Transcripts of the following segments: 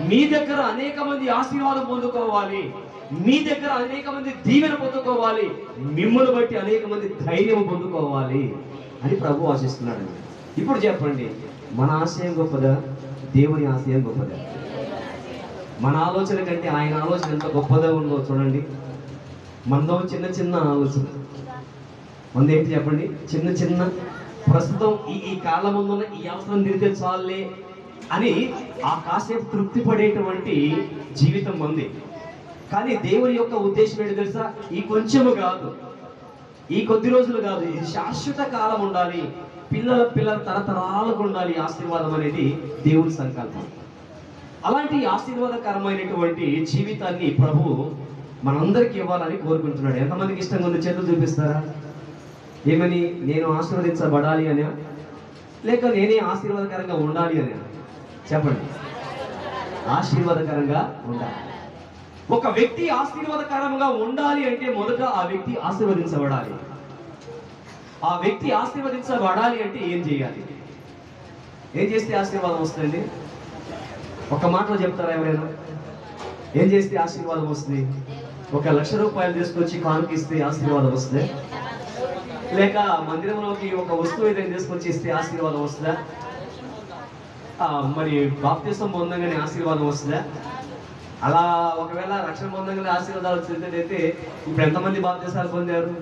మీ దగ్గర అనేక మంది ఆశీర్వాదం పొందుకోవాలి, మీ దగ్గర అనేక మంది దీవెన పొందుకోవాలి, మిమ్మల్ని బట్టి అనేక మంది ధైర్యం పొందుకోవాలి అని ప్రభు ఆశిస్తున్నాడు. ఇప్పుడు చెప్పండి, మన ఆశయం గొప్పదా, దేవుని ఆశయం గొప్పదా? మన ఆలోచన కంటే ఆయన ఆలోచన ఎంత గొప్పదా ఉందో చూడండి. మనలో చిన్న చిన్న ఆలోచన, మనది ఏంటి చెప్పండి? చిన్న చిన్న ప్రస్తుతం ఈ కాలం ముందున్న ఈ అవసరం తీరితే చాలే అని ఆ కాసేపు తృప్తి పడేటువంటి జీవితం మంది. కానీ దేవుని యొక్క ఉద్దేశం ఏంటి తెలుసా? ఈ కొంచెము కాదు, ఈ కొద్ది రోజులు కాదు, ఇది శాశ్వత కాలం ఉండాలి, పిల్లల తరతరాలకు ఉండాలి ఆశీర్వాదం అనేది దేవుని సంకల్పం. అలాంటి ఆశీర్వాదకరమైనటువంటి జీవితాన్ని ప్రభు మనందరికీ ఇవ్వాలని కోరుకుంటున్నాడు. ఎంతమందికి ఇష్టంగా ఉంది? చేతులు చూపిస్తారా? ఏమని? నేను ఆశీర్వదించబడాలి అని, లేక నేనే ఆశీర్వాదకరంగా ఉండాలి అని? చెప్పండి. ఆశీర్వాదకరంగా ఉండాలి. ఒక వ్యక్తి ఆశీర్వాదకరంగా ఉండాలి అంటే మొదట ఆ వ్యక్తి ఆశీర్వదించబడాలి. ఆ వ్యక్తి ఆశీర్వదించబడాలి అంటే ఏం చేయాలి? ఏం చేస్తే ఆశీర్వాదం వస్తుంది? ఒక మాటలో చెప్తారా ఎవరైనా? ఏం చేస్తే ఆశీర్వాదం వస్తుంది? 1,00,000 రూపాయలు తీసుకొచ్చి కానుకిస్తే ఆశీర్వాదం వస్తుంది? లేక మందిరంలోకి ఒక వస్తువు ఏదైనా తీసుకొచ్చి ఇస్తే ఆశీర్వాదం వస్తుందా? మరి బాప్తిసం పొందంగానే ఆశీర్వాదం వస్తుందా? అలా ఒకవేళ రక్షణ పొందంగానే ఆశీర్వాదాలు వచ్చినట్టయితే ఇప్పుడు ఎంతమంది బాప్తిసాలు పొందారు?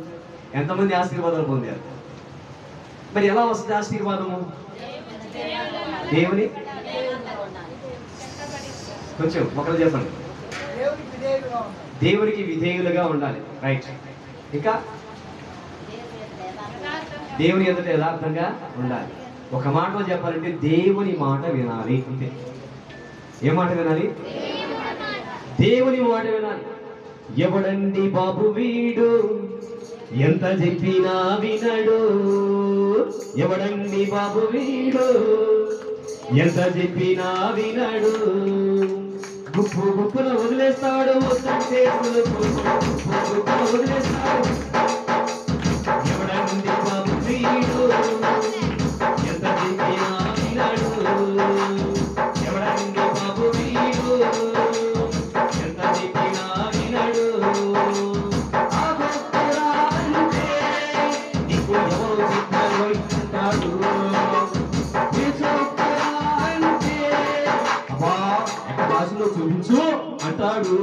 ఎంతమంది ఆశీర్వాదాలు పొందారు? మరి ఎలా వస్తుంది ఆశీర్వాదము? దేవుని కొంచెం ఒకరు చెప్పండి. దేవునికి విధేయులుగా ఉండాలి. రైట్. ఇంకా దేవుని ఎదుట యథార్థంగా ఉండాలి. ఒక మాటలో చెప్పాలంటే దేవుని మాట వినాలి. అంతే. ఏ మాట వినాలి? దేవుని మాట వినాలి. ఎవడండి బాబు వీడు, ఎంత చెప్పినా వినడు. ఎవడండి బాబు వీడు, ఎంత చెప్పినా వినడు. గుప్పు గుప్పున వదిలేస్తాడు, వదిలేస్తాడు. ఎవడండి బాబు వీడు, ఎంత చెప్పినా వినడు. ఎవడండి బాబు వీడు, ఎంత చెప్పినా వినడు. ఆ భక్తురా అంటే నీకు ఎవరు చెప్పారు అంటాడు. అంటే అబ్బా ఎక్కడ భాషలో చూపించు అంటాడు.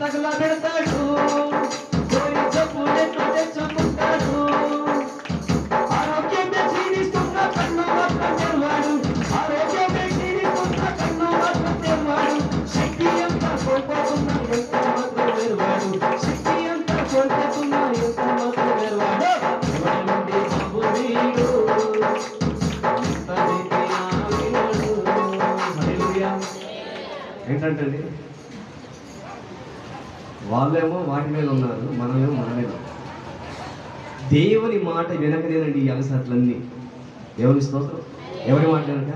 తగలబెడతాడు, తెచ్చుకుంటాడు. ఆరోగ్యమే క్షీణిస్తున్న కన్ను మాత్రం తెరవాడు, ఆరోగ్యమే క్షీణిస్తున్న కన్ను మాత్రం తెరవాడు. శక్తి అంతా కోల్పోతున్న ఎంత మాత్రం తెరవాడు, శక్తి అంతా కోల్పోతున్న ఎంత మాత్రం తెరవాడు. ఎవడండి బాబు వీడు, ఏంటంటే వాళ్ళేమో వాటి మీద ఉన్నారు, మనమేమో మన మీద. దేవుని మాట వెనకనేనండి ఈ అలసట్లన్నీ. దేవుని స్తోత్రం. ఎవరి మాట కనుక?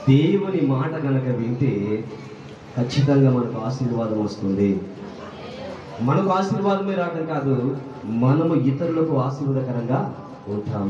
దేవుని మాట కనుక వింటే ఖచ్చితంగా మనకు ఆశీర్వాదం వస్తుంది. మనకు ఆశీర్వాదమే రావడం కాదు, మనము ఇతరులకు ఆశీర్వాదకరంగా ఉంటాము.